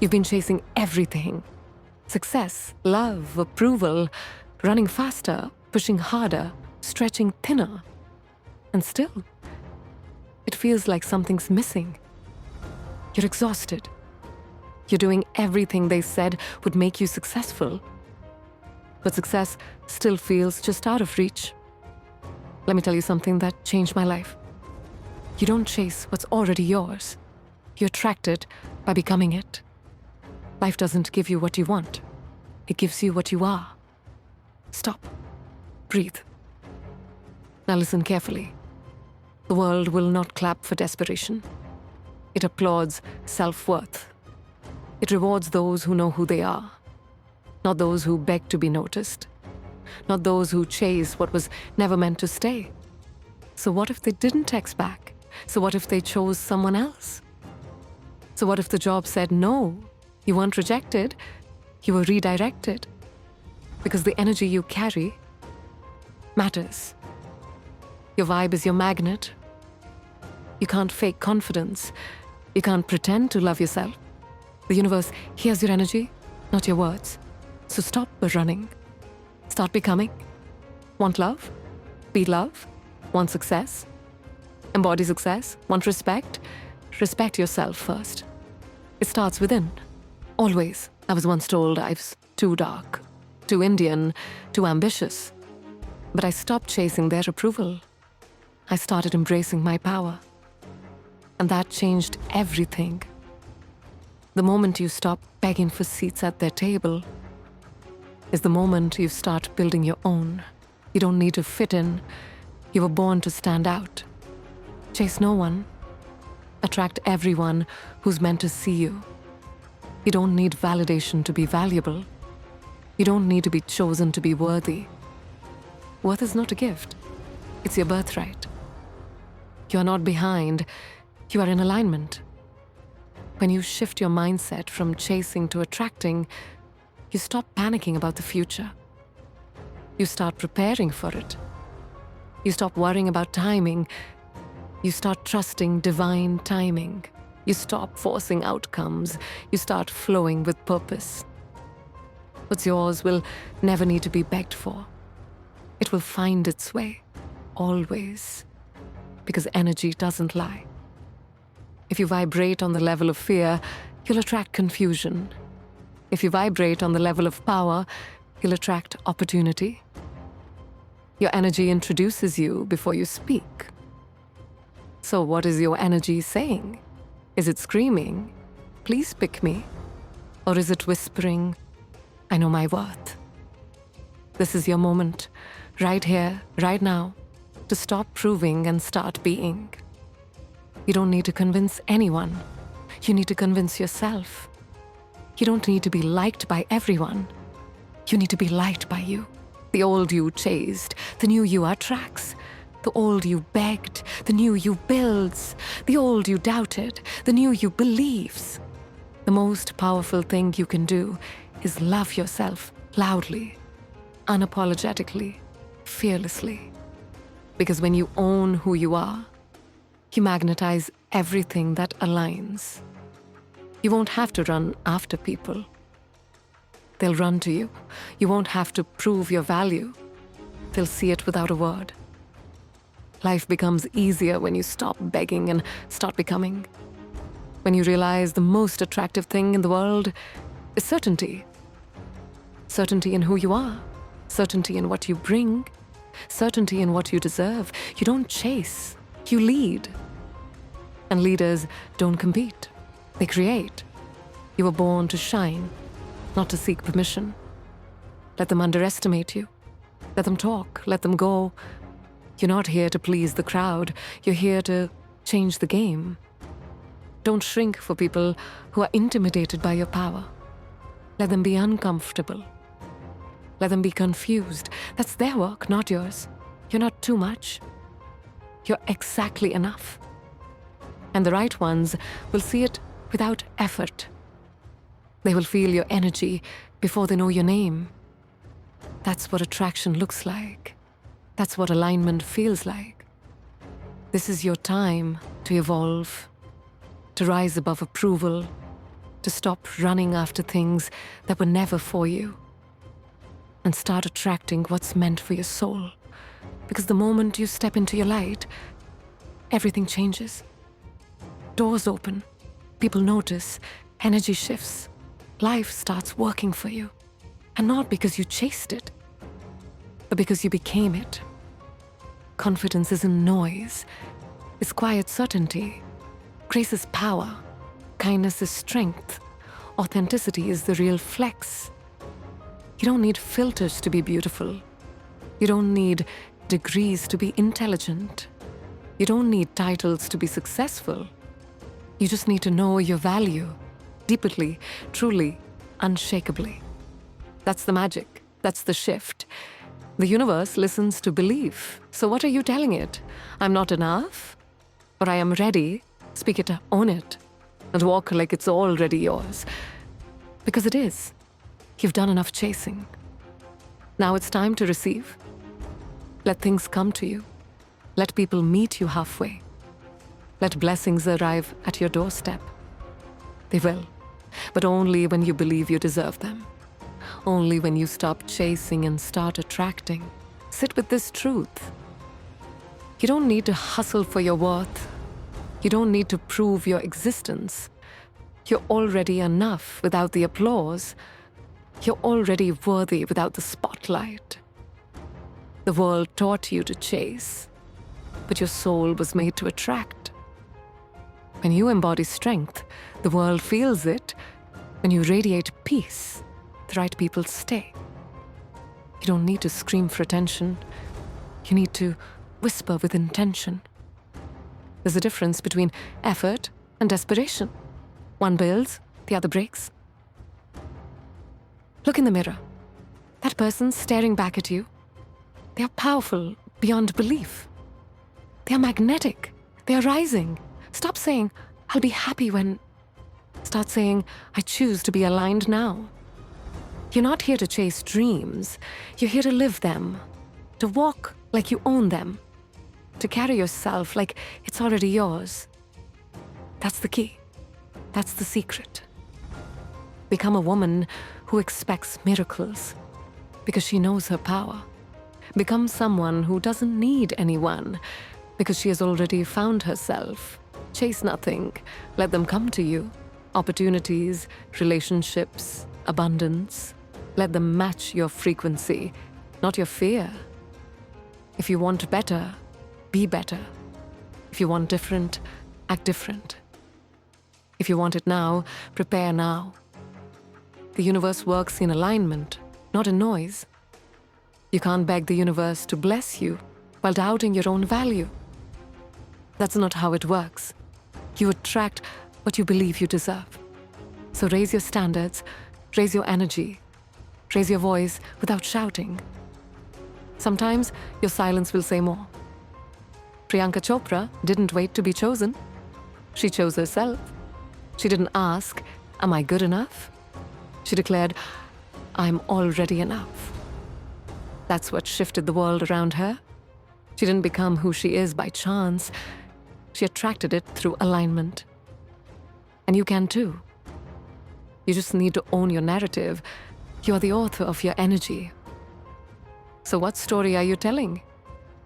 You've been chasing everything. Success, love, approval, running faster, pushing harder, stretching thinner. And still, it feels like something's missing. You're exhausted. You're doing everything they said would make you successful. But success still feels just out of reach. Let me tell you something that changed my life. You don't chase what's already yours. You attract it by becoming it. Life doesn't give you what you want. It gives you what you are. Stop. Breathe. Now listen carefully. The world will not clap for desperation. It applauds self-worth. It rewards those who know who they are, not those who beg to be noticed, not those who chase what was never meant to stay. So what if they didn't text back? So what if they chose someone else? So what if the job said no? You weren't rejected, you were redirected. Because the energy you carry matters. Your vibe is your magnet. You can't fake confidence. You can't pretend to love yourself. The universe hears your energy, not your words. So stop running. Start becoming. Want love? Be love. Want success? Embody success. Want respect? Respect yourself first. It starts within. Always. I was once told I was too dark, too Indian, too ambitious. But I stopped chasing their approval. I started embracing my power. And that changed everything. The moment you stop begging for seats at their table is the moment you start building your own. You don't need to fit in. You were born to stand out. Chase no one. Attract everyone who's meant to see you. You don't need validation to be valuable. You don't need to be chosen to be worthy. Worth is not a gift. It's your birthright. You are not behind. You are in alignment. When you shift your mindset from chasing to attracting, you stop panicking about the future. You start preparing for it. You stop worrying about timing. You start trusting divine timing. You stop forcing outcomes. You start flowing with purpose. What's yours will never need to be begged for. It will find its way, always, because energy doesn't lie. If you vibrate on the level of fear, you'll attract confusion. If you vibrate on the level of power, you'll attract opportunity. Your energy introduces you before you speak. So what is your energy saying? Is it screaming, "Please pick me"? Or is it whispering, "I know my worth"? This is your moment, right here, right now, to stop proving and start being. You don't need to convince anyone. You need to convince yourself. You don't need to be liked by everyone. You need to be liked by you. The old you chased, the new you attracts. The old you begged, the new you builds. The old you doubted, the new you believes. The most powerful thing you can do is love yourself loudly, unapologetically, fearlessly. Because when you own who you are, you magnetize everything that aligns. You won't have to run after people. They'll run to you. You won't have to prove your value. They'll see it without a word. Life becomes easier when you stop begging and start becoming. When you realize the most attractive thing in the world is certainty. Certainty in who you are. Certainty in what you bring. Certainty in what you deserve. You don't chase. You lead. And leaders don't compete. They create. You were born to shine, not to seek permission. Let them underestimate you. Let them talk. Let them go. You're not here to please the crowd. You're here to change the game. Don't shrink for people who are intimidated by your power. Let them be uncomfortable. Let them be confused. That's their work, not yours. You're not too much. You're exactly enough. And the right ones will see it without effort. They will feel your energy before they know your name. That's what attraction looks like. That's what alignment feels like. This is your time to evolve, to rise above approval, to stop running after things that were never for you and start attracting what's meant for your soul. Because the moment you step into your light, everything changes. Doors open, people notice, energy shifts, life starts working for you. And not because you chased it, but because you became it. Confidence isn't noise, it's quiet certainty. Grace is power, kindness is strength, authenticity is the real flex. You don't need filters to be beautiful. You don't need degrees to be intelligent. You don't need titles to be successful. You just need to know your value, deeply, truly, unshakably. That's the magic. That's the shift. The universe listens to belief. So what are you telling it? I'm not enough? Or I am ready? Speak it, own it, and walk like it's already yours. Because it is. You've done enough chasing. Now it's time to receive. Let things come to you. Let people meet you halfway. Let blessings arrive at your doorstep. They will, but only when you believe you deserve them. Only when you stop chasing and start attracting. Sit with this truth. You don't need to hustle for your worth. You don't need to prove your existence. You're already enough without the applause. You're already worthy without the spotlight. The world taught you to chase, but your soul was made to attract. When you embody strength, the world feels it. When you radiate peace, the right people stay. You don't need to scream for attention. You need to whisper with intention. There's a difference between effort and desperation. One builds, the other breaks. Look in the mirror. That person staring back at you, they are powerful beyond belief. They are magnetic. They are rising. Stop saying, I'll be happy when... Start saying, I choose to be aligned now. You're not here to chase dreams. You're here to live them. To walk like you own them. To carry yourself like it's already yours. That's the key. That's the secret. Become a woman who expects miracles because she knows her power. Become someone who doesn't need anyone because she has already found herself. Chase nothing. Let them come to you. Opportunities, relationships, abundance. Let them match your frequency, not your fear. If you want better, be better. If you want different, act different. If you want it now, prepare now. The universe works in alignment, not in noise. You can't beg the universe to bless you while doubting your own value. That's not how it works. You attract what you believe you deserve. So raise your standards, raise your energy, raise your voice without shouting. Sometimes your silence will say more. Priyanka Chopra didn't wait to be chosen. She chose herself. She didn't ask, am I good enough? She declared, I'm already enough. That's what shifted the world around her. She didn't become who she is by chance. She attracted it through alignment. And you can too. You just need to own your narrative. You are the author of your energy. So what story are you telling?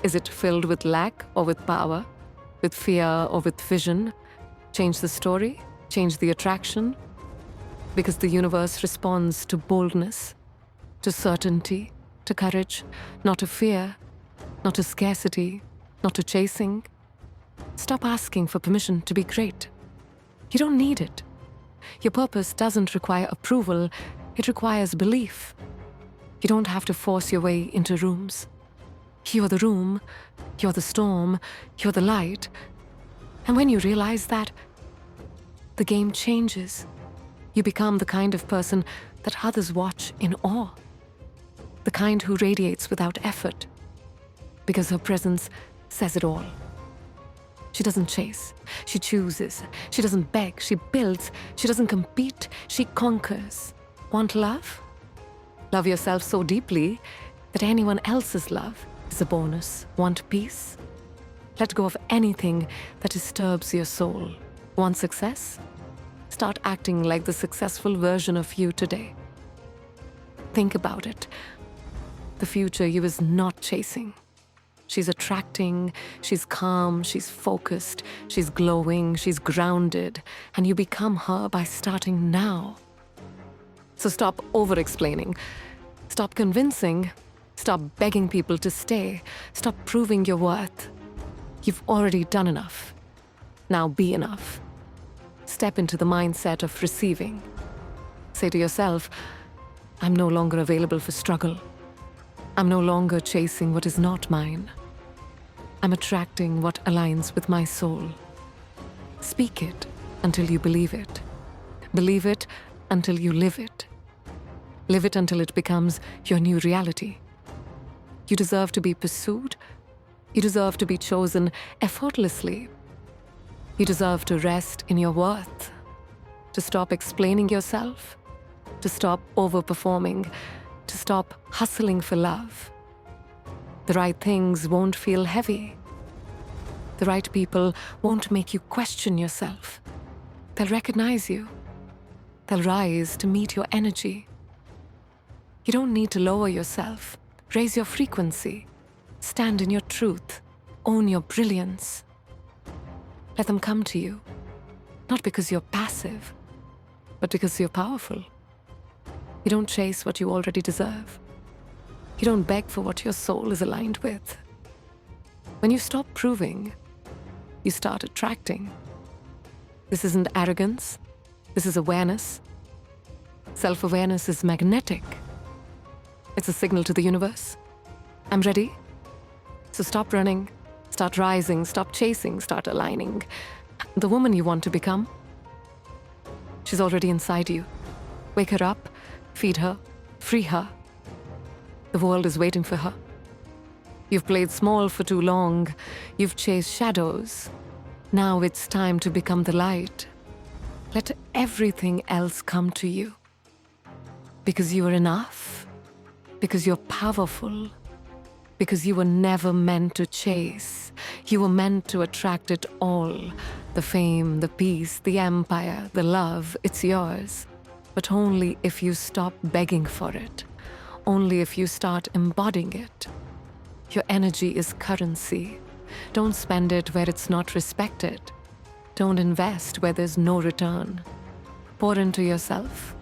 Is it filled with lack or with power? With fear or with vision? Change the story? Change the attraction? Because the universe responds to boldness, to certainty, to courage, not to fear, not to scarcity, not to chasing. Stop asking for permission to be great. You don't need it. Your purpose doesn't require approval, it requires belief. You don't have to force your way into rooms. You're the room, you're the storm, you're the light. And when you realize that, the game changes. You become the kind of person that others watch in awe. The kind who radiates without effort. Because her presence says it all. She doesn't chase, she chooses. She doesn't beg, she builds. She doesn't compete, she conquers. Want love? Love yourself so deeply that anyone else's love is a bonus. Want peace? Let go of anything that disturbs your soul. Want success? Start acting like the successful version of you today. Think about it. The future you is not chasing. She's attracting, she's calm, she's focused, she's glowing, she's grounded, and you become her by starting now. So stop over-explaining, stop convincing, stop begging people to stay, stop proving your worth. You've already done enough. Now be enough. Step into the mindset of receiving. Say to yourself, I'm no longer available for struggle. I'm no longer chasing what is not mine. I'm attracting what aligns with my soul. Speak it until you believe it. Believe it until you live it. Live it until it becomes your new reality. You deserve to be pursued. You deserve to be chosen effortlessly. You deserve to rest in your worth, to stop explaining yourself, to stop overperforming, to stop hustling for love. The right things won't feel heavy. The right people won't make you question yourself. They'll recognize you. They'll rise to meet your energy. You don't need to lower yourself. Raise your frequency. Stand in your truth. Own your brilliance. Let them come to you, not because you're passive, but because you're powerful. You don't chase what you already deserve. You don't beg for what your soul is aligned with. When you stop proving, you start attracting. This isn't arrogance. This is awareness. Self-awareness is magnetic. It's a signal to the universe. I'm ready. So stop running, start rising, stop chasing, start aligning. The woman you want to become, she's already inside you. Wake her up, feed her, free her. The world is waiting for her. You've played small for too long. You've chased shadows. Now it's time to become the light. Let everything else come to you. Because you are enough. Because you're powerful. Because you were never meant to chase. You were meant to attract it all. The fame, the peace, the empire, the love, it's yours. But only if you stop begging for it. Only if you start embodying it. Your energy is currency. Don't spend it where it's not respected. Don't invest where there's no return. Pour into yourself.